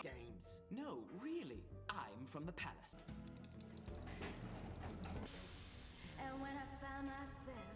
Games. No, really. I'm from the palace. And when I found myself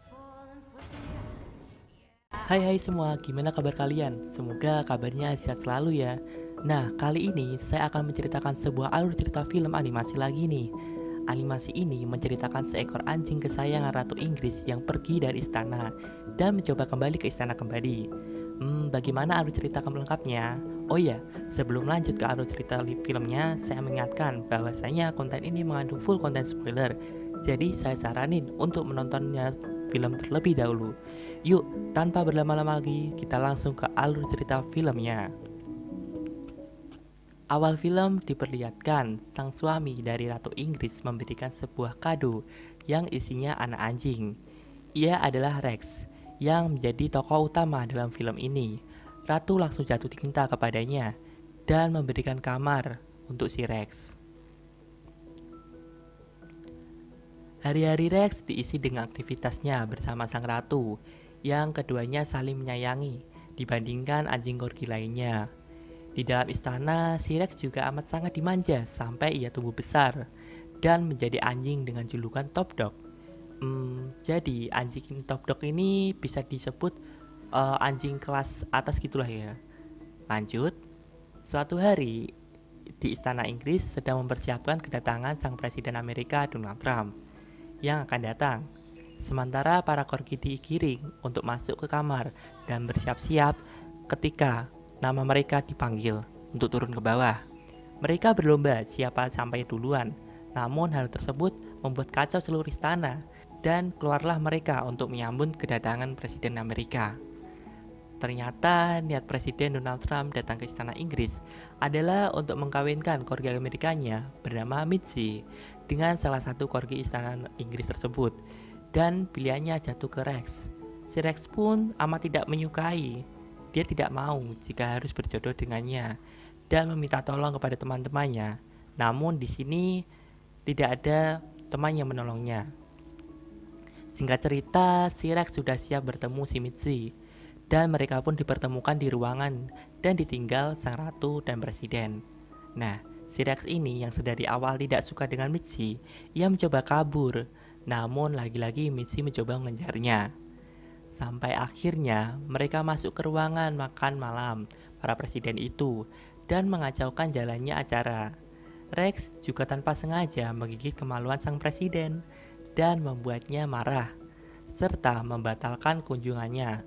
falling for some Hai semua, gimana kabar kalian? Semoga kabarnya sehat selalu ya. Nah, kali ini saya akan menceritakan sebuah alur cerita film animasi lagi nih. Animasi ini menceritakan seekor anjing kesayangan Ratu Inggris yang pergi dari istana dan mencoba kembali ke istana kembali. Bagaimana alur cerita lengkapnya? Oh iya, sebelum lanjut ke alur cerita filmnya, saya mengingatkan bahwasanya konten ini mengandung full konten spoiler. Jadi saya saranin untuk menontonnya film terlebih dahulu. Yuk, tanpa berlama-lama lagi, kita langsung ke alur cerita filmnya. Awal film diperlihatkan sang suami dari Ratu Inggris memberikan sebuah kado yang isinya anak anjing. Ia adalah Rex, yang menjadi tokoh utama dalam film ini. Ratu langsung jatuh cinta kepadanya dan memberikan kamar untuk si Rex. Hari-hari Rex diisi dengan aktivitasnya bersama sang ratu, yang keduanya saling menyayangi dibandingkan anjing corgi lainnya. Di dalam istana, si Rex juga amat sangat dimanja sampai ia tumbuh besar dan menjadi anjing dengan julukan Top Dog. Jadi anjing Top Dog ini bisa disebut anjing kelas atas gitulah ya. Lanjut, suatu hari di istana Inggris sedang mempersiapkan kedatangan sang presiden Amerika Donald Trump yang akan datang. Sementara para corgi digiring untuk masuk ke kamar dan bersiap-siap ketika nama mereka dipanggil untuk turun ke bawah. Mereka berlomba siapa sampai duluan. Namun hal tersebut membuat kacau seluruh istana dan keluarlah mereka untuk menyambut kedatangan Presiden Amerika. Ternyata niat Presiden Donald Trump datang ke istana Inggris adalah untuk mengkawinkan corgi Amerikanya bernama Mitzi dengan salah satu corgi istana Inggris tersebut, dan pilihannya jatuh ke Rex. Si Rex pun amat tidak menyukai. Dia tidak mau jika harus berjodoh dengannya dan meminta tolong kepada teman-temannya. Namun di sini tidak ada teman yang menolongnya. Singkat cerita, si Rex sudah siap bertemu si Mitzi dan mereka pun dipertemukan di ruangan dan ditinggal sang ratu dan presiden. Nah, si Rex ini yang sedari awal tidak suka dengan Mitzi, ia mencoba kabur. Namun lagi-lagi Mitzi mencoba mengejarnya. Sampai akhirnya mereka masuk ke ruangan makan malam para presiden itu dan mengacaukan jalannya acara. Rex juga tanpa sengaja menggigit kemaluan sang presiden dan membuatnya marah serta membatalkan kunjungannya.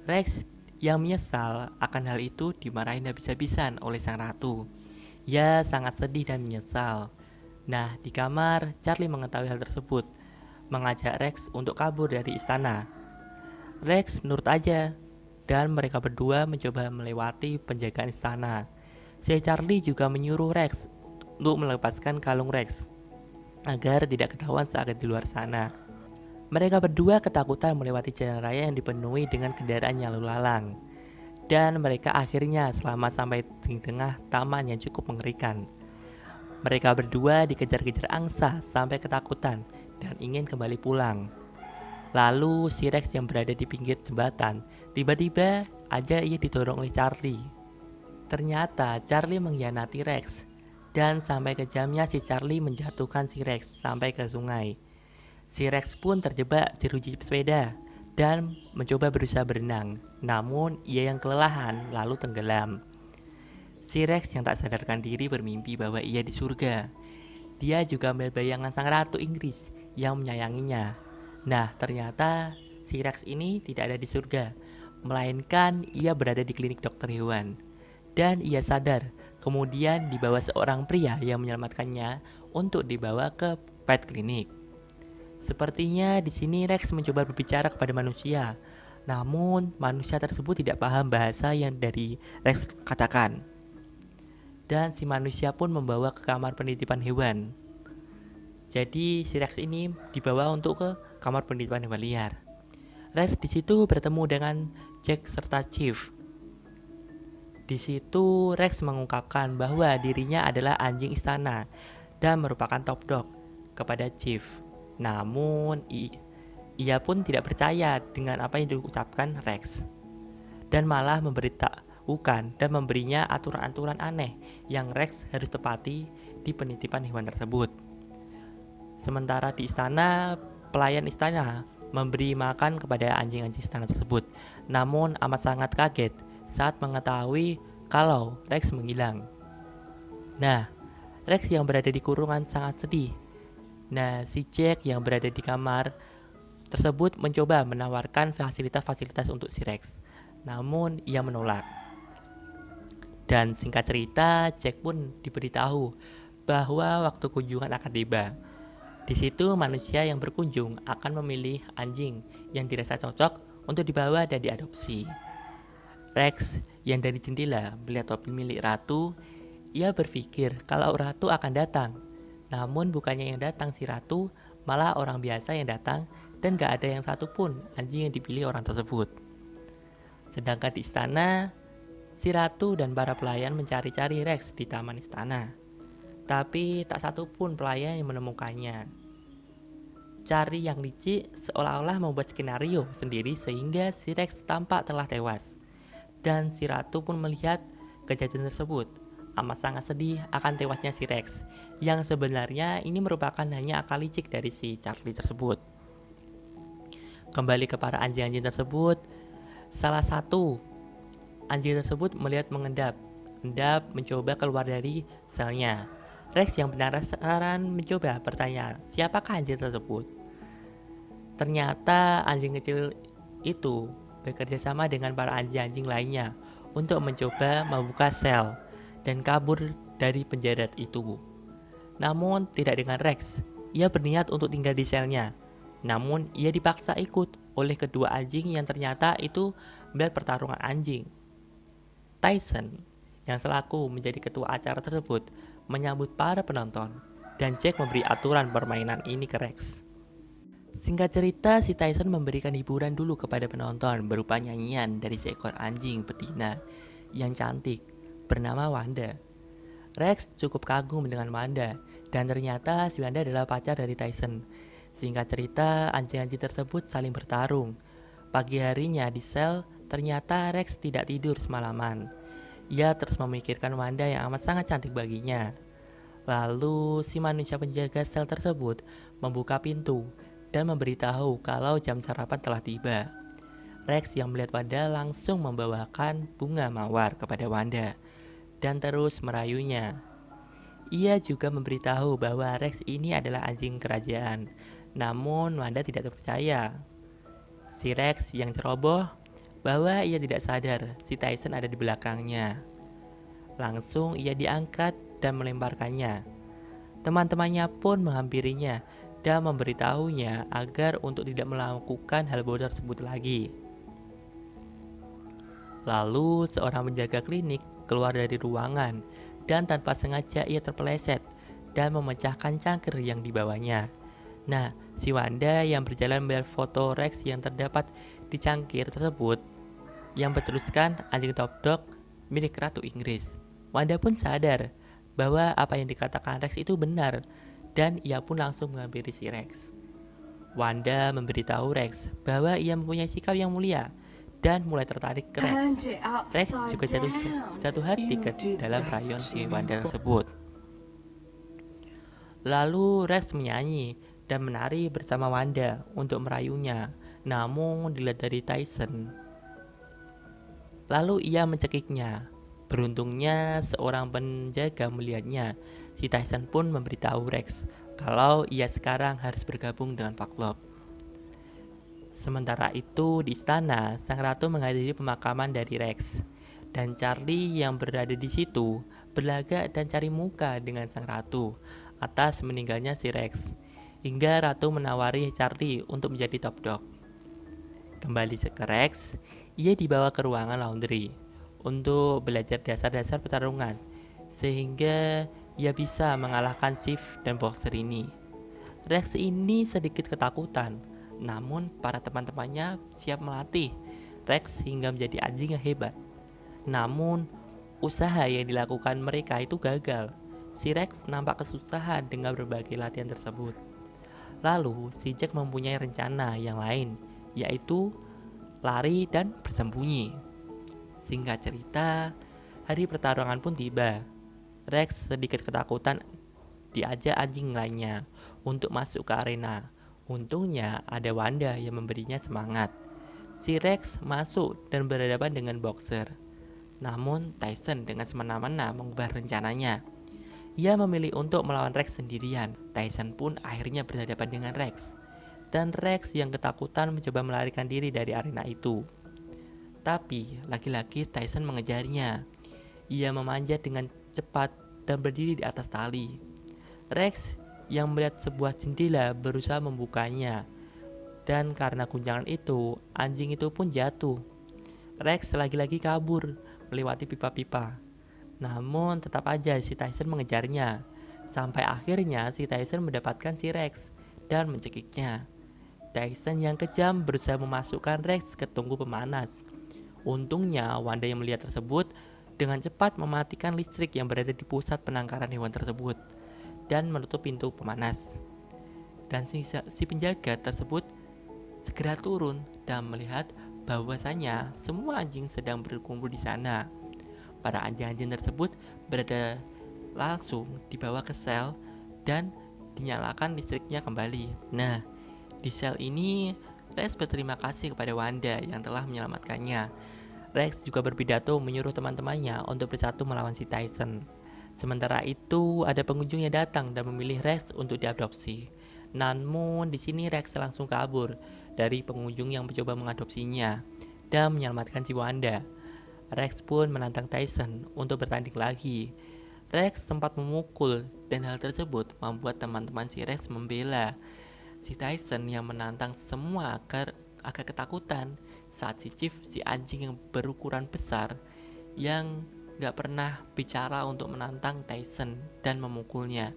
Rex yang menyesal akan hal itu dimarahin habis-habisan oleh sang ratu. Ia sangat sedih dan menyesal. Nah, di kamar, Charlie mengetahui hal tersebut, mengajak Rex untuk kabur dari istana. Rex menurut aja, dan mereka berdua mencoba melewati penjagaan istana. Si Charlie juga menyuruh Rex untuk melepaskan kalung Rex, agar tidak ketahuan saat di luar sana. Mereka berdua ketakutan melewati jalan raya yang dipenuhi dengan kendaraan yang lalu lalang. Dan mereka akhirnya selamat sampai di tengah taman yang cukup mengerikan. Mereka berdua dikejar-kejar angsa sampai ketakutan dan ingin kembali pulang. Lalu si Rex yang berada di pinggir jembatan, tiba-tiba aja ia didorong oleh Charlie. Ternyata Charlie mengkhianati Rex, dan sampai kejamnya si Charlie menjatuhkan si Rex sampai ke sungai. Si Rex pun terjebak jeruji sepeda dan mencoba berusaha berenang, namun ia yang kelelahan lalu tenggelam. Si Rex yang tak sadarkan diri bermimpi bahwa ia di surga. Dia juga melihat bayangan sang ratu Inggris yang menyayanginya. Nah, ternyata si Rex ini tidak ada di surga, melainkan ia berada di klinik dokter hewan. Dan ia sadar, kemudian dibawa seorang pria yang menyelamatkannya untuk dibawa ke pet clinic. Sepertinya di sini Rex mencoba berbicara kepada manusia, namun manusia tersebut tidak paham bahasa yang dari Rex katakan. Dan si manusia pun membawa ke kamar penitipan hewan. Jadi si Rex ini dibawa untuk ke kamar penitipan hewan liar. Rex di situ bertemu dengan Jack serta Chief. Di situ Rex mengungkapkan bahwa dirinya adalah anjing istana dan merupakan top dog kepada Chief. Namun ia pun tidak percaya dengan apa yang diucapkan Rex. dan malah memberitahukan dan memberinya aturan-aturan aneh yang Rex harus tepati di penitipan hewan tersebut. Sementara di istana, pelayan istana memberi makan kepada anjing-anjing istana tersebut, namun amat sangat kaget saat mengetahui kalau Rex menghilang. Nah, Rex yang berada di kurungan sangat sedih. Nah, si Jack yang berada di kamar tersebut mencoba menawarkan fasilitas-fasilitas untuk si Rex, namun ia menolak. Dan singkat cerita, Jack pun diberitahu bahwa waktu kunjungan akan tiba. Di situ manusia yang berkunjung akan memilih anjing yang dirasa cocok untuk dibawa dan diadopsi. Rex yang dari jendela melihat topi milik ratu, ia berpikir kalau ratu akan datang. Namun bukannya yang datang si ratu, malah orang biasa yang datang dan gak ada yang satupun anjing yang dipilih orang tersebut. Sedangkan di istana, si ratu dan para pelayan mencari-cari Rex di taman istana. Tapi tak satupun pelayan yang menemukannya. Cari yang licik seolah-olah membuat skenario sendiri sehingga si Rex tampak telah tewas. Dan si ratu pun melihat kejadian tersebut, amat sangat sedih akan tewasnya si Rex, yang sebenarnya ini merupakan hanya akal licik dari si Charlie tersebut. Kembali ke para anjing-anjing tersebut, salah satu anjing tersebut melihat mengendap mencoba keluar dari selnya. Rex yang penasaran mencoba bertanya, siapakah anjing tersebut? Ternyata anjing kecil itu bekerja sama dengan para anjing-anjing lainnya untuk mencoba membuka sel dan kabur dari penjara itu. Namun tidak dengan Rex, ia berniat untuk tinggal di selnya. Namun ia dipaksa ikut oleh kedua anjing yang ternyata itu melihat pertarungan anjing. Tyson yang selaku menjadi ketua acara tersebut menyambut para penonton dan Jack memberi aturan permainan ini ke Rex. Singkat cerita, si Tyson memberikan hiburan dulu kepada penonton berupa nyanyian dari seekor anjing betina yang cantik bernama Wanda. Rex cukup kagum dengan Wanda dan ternyata si Wanda adalah pacar dari Tyson. Singkat cerita, anjing-anjing tersebut saling bertarung. Pagi harinya di sel, ternyata Rex tidak tidur semalaman. Ia terus memikirkan Wanda yang amat sangat cantik baginya. Lalu si manusia penjaga sel tersebut membuka pintu dan memberitahu kalau jam sarapan telah tiba. Rex yang melihat Wanda langsung membawakan bunga mawar kepada Wanda dan terus merayunya. Ia juga memberitahu bahwa Rex ini adalah anjing kerajaan, namun Wanda tidak percaya. Si Rex yang ceroboh bahwa ia tidak sadar si Tyson ada di belakangnya. Langsung ia diangkat dan melemparkannya. Teman-temannya pun menghampirinya dan memberitahunya agar untuk tidak melakukan hal bodoh tersebut lagi. Lalu seorang penjaga klinik keluar dari ruangan dan tanpa sengaja ia terpeleset dan memecahkan cangkir yang dibawanya. Nah, si Wanda yang berjalan melihat foto Rex yang terdapat di cangkir tersebut yang bertuliskan anjing top dog milik Ratu Inggris. Wanda pun sadar bahwa apa yang dikatakan Rex itu benar dan ia pun langsung menghampiri si Rex. Wanda memberitahu Rex bahwa ia mempunyai sikap yang mulia dan mulai tertarik ke Rex. Rex juga jatuh hati ke dalam rayon si Wanda tersebut. Lalu Rex menyanyi dan menari bersama Wanda untuk merayunya, namun dilihat dari Tyson. Lalu ia mencekiknya. Beruntungnya seorang penjaga melihatnya. Si Tyson pun memberitahu Rex kalau ia sekarang harus bergabung dengan Pak Club. Sementara itu di istana, sang ratu menghadiri pemakaman dari Rex. Dan Charlie yang berada di situ berlagak dan cari muka dengan sang ratu atas meninggalnya si Rex. Hingga ratu menawari Charlie untuk menjadi top dog. Kembali ke Rex, ia dibawa ke ruangan laundry untuk belajar dasar-dasar pertarungan sehingga ia bisa mengalahkan Chief dan Boxer ini. Rex ini sedikit ketakutan, namun para teman-temannya siap melatih Rex hingga menjadi anjing yang hebat. Namun usaha yang dilakukan mereka itu gagal. Si Rex nampak kesusahan dengan berbagai latihan tersebut. Lalu si Jack mempunyai rencana yang lain, yaitu lari dan bersembunyi. Singkat cerita, hari pertarungan pun tiba. Rex sedikit ketakutan diajak anjing lainnya untuk masuk ke arena. Untungnya ada Wanda yang memberinya semangat. Si Rex masuk dan berhadapan dengan Boxer. Namun Tyson dengan semena-mena mengubah rencananya. Ia memilih untuk melawan Rex sendirian. Tyson pun akhirnya berhadapan dengan Rex. Dan Rex yang ketakutan mencoba melarikan diri dari arena itu. Tapi lagi-lagi Tyson mengejarnya. Ia memanjat dengan cepat dan berdiri di atas tali. Rex yang melihat sebuah jendela berusaha membukanya. Dan karena guncangan itu, anjing itu pun jatuh. Rex lagi-lagi kabur melewati pipa-pipa. Namun tetap aja si Tyson mengejarnya. Sampai akhirnya si Tyson mendapatkan si Rex dan mencekiknya. Tyson yang kejam berusaha memasukkan Rex ke tungku pemanas. Untungnya Wanda yang melihat tersebut dengan cepat mematikan listrik yang berada di pusat penangkaran hewan tersebut dan menutup pintu pemanas. Dan si penjaga tersebut segera turun dan melihat bahwasanya semua anjing sedang berkumpul di sana. Para anjing-anjing tersebut berada langsung dibawa ke sel dan dinyalakan listriknya kembali. Nah, di sel ini Rex berterima kasih kepada Wanda yang telah menyelamatkannya. Rex juga berpidato menyuruh teman-temannya untuk bersatu melawan si Tyson. Sementara itu, ada pengunjung yang datang dan memilih Rex untuk diadopsi. Namun di sini Rex langsung kabur dari pengunjung yang mencoba mengadopsinya dan menyelamatkan si Wanda. Rex pun menantang Tyson untuk bertanding lagi. Rex sempat memukul dan hal tersebut membuat teman-teman si Rex membela si Tyson yang menantang semua agak ketakutan saat si Chief, si anjing yang berukuran besar yang gak pernah bicara untuk menantang Tyson dan memukulnya.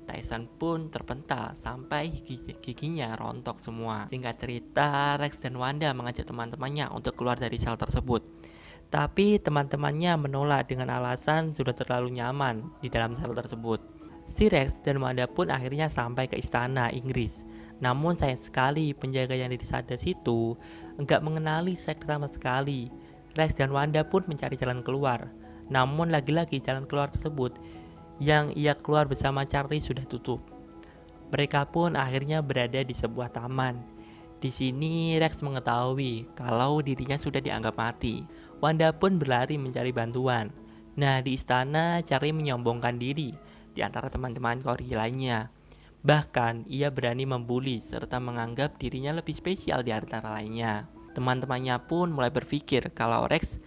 Tyson pun terpental sampai giginya rontok semua. Singkat cerita, Rex dan Wanda mengajak teman-temannya untuk keluar dari sel tersebut. Tapi teman-temannya menolak dengan alasan sudah terlalu nyaman di dalam sel tersebut. Si Rex dan Wanda pun akhirnya sampai ke istana Inggris. Namun sayang sekali penjaga yang di sana situ enggak mengenali Rex sama sekali. Rex dan Wanda pun mencari jalan keluar. Namun lagi-lagi jalan keluar tersebut yang ia keluar bersama Charlie sudah tutup. Mereka pun akhirnya berada di sebuah taman. Di sini Rex mengetahui kalau dirinya sudah dianggap mati. Wanda pun berlari mencari bantuan. Nah, di istana Charlie menyombongkan diri di antara teman-teman Corgi lainnya. Bahkan ia berani membuli serta menganggap dirinya lebih spesial di antara lainnya. Teman-temannya pun mulai berpikir kalau Rex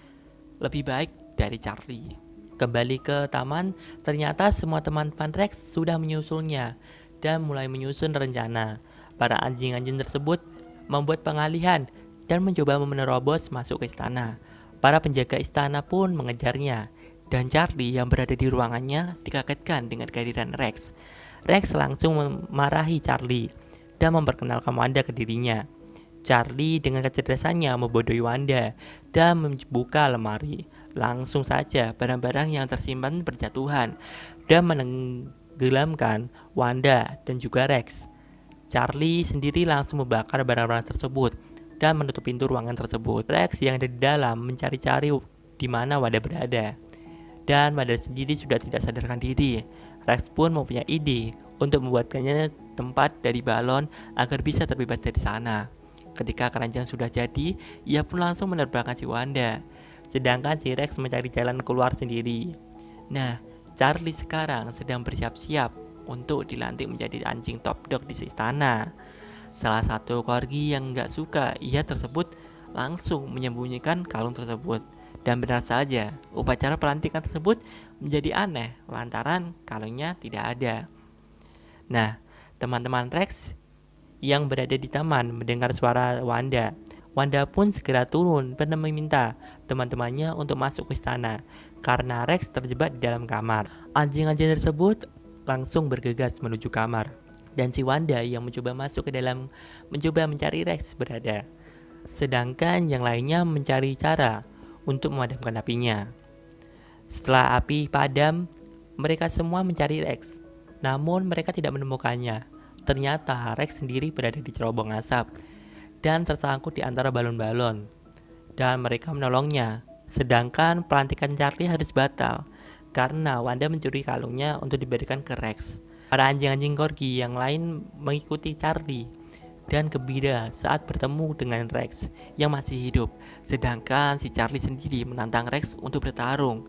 lebih baik dari Charlie. Kembali ke taman, ternyata semua teman-teman Rex sudah menyusulnya dan mulai menyusun rencana. Para anjing-anjing tersebut membuat pengalihan dan mencoba menerobos masuk ke istana. Para penjaga istana pun mengejarnya dan Charlie yang berada di ruangannya dikagetkan dengan kehadiran Rex. Rex langsung memarahi Charlie dan memperkenalkan Wanda ke dirinya. Charlie dengan kecerdasannya membodohi Wanda dan membuka lemari. Langsung saja barang-barang yang tersimpan berjatuhan dan menenggelamkan Wanda dan juga Rex. Charlie sendiri langsung membakar barang-barang tersebut dan menutup pintu ruangan tersebut. Rex yang ada di dalam mencari-cari di mana Wanda berada. Dan Wanda sendiri sudah tidak sadarkan diri. Rex pun mempunyai ide untuk membuatkannya tempat dari balon agar bisa terbebas dari sana. Ketika keranjang sudah jadi, ia pun langsung menerbangkan si Wanda. Sedangkan si Rex mencari jalan keluar sendiri. Nah, Charlie sekarang sedang bersiap-siap untuk dilantik menjadi anjing top dog di istana. Salah satu Corgi yang gak suka ia tersebut langsung menyembunyikan kalung tersebut. Dan benar saja, upacara pelantikan tersebut menjadi aneh lantaran kalungnya tidak ada. Nah, teman-teman Rex yang berada di taman mendengar suara Wanda. Wanda pun segera turun dan meminta teman-temannya untuk masuk ke istana karena Rex terjebak di dalam kamar. Anjing-anjing tersebut langsung bergegas menuju kamar dan si Wanda yang mencoba masuk ke dalam mencoba mencari Rex berada. Sedangkan yang lainnya mencari cara untuk memadamkan apinya. Setelah api padam, mereka semua mencari Rex. Namun mereka tidak menemukannya. Ternyata Rex sendiri berada di cerobong asap dan tersangkut di antara balon-balon. Dan mereka menolongnya Sedangkan pelantikan Charlie harus batal karena Wanda mencuri kalungnya untuk diberikan ke Rex. Para anjing-anjing corgi yang lain mengikuti Charlie dan gembira saat bertemu dengan Rex yang masih hidup. Sedangkan si Charlie sendiri menantang Rex untuk bertarung.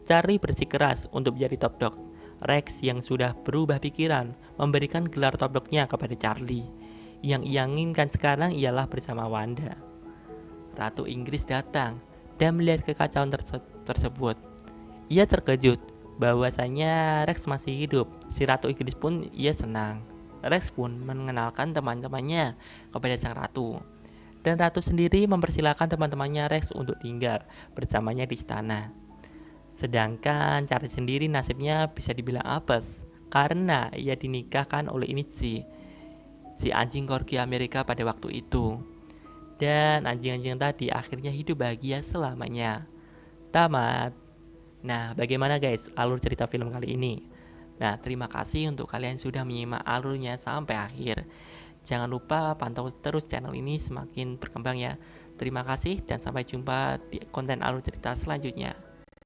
Charlie bersikeras untuk menjadi top dog. Rex yang sudah berubah pikiran memberikan gelar top dognya kepada Charlie. Yang ia inginkan sekarang ialah bersama Wanda. Ratu Inggris datang dan melihat kekacauan tersebut. Ia terkejut bahwasanya Rex masih hidup. Si Ratu Inggris pun ia senang. Rex pun mengenalkan teman-temannya kepada sang ratu. Dan ratu sendiri mempersilahkan teman-temannya Rex untuk tinggal bersamanya di istana. Sedangkan Charlie sendiri nasibnya bisa dibilang apes karena ia dinikahkan oleh Inichi, si anjing corgi Amerika pada waktu itu. Dan anjing-anjing tadi akhirnya hidup bahagia selamanya. Tamat. Nah, bagaimana guys alur cerita film kali ini? Nah, terima kasih untuk kalian sudah menyimak alurnya sampai akhir. Jangan lupa pantau terus channel ini semakin berkembang ya. Terima kasih dan sampai jumpa di konten alur cerita selanjutnya.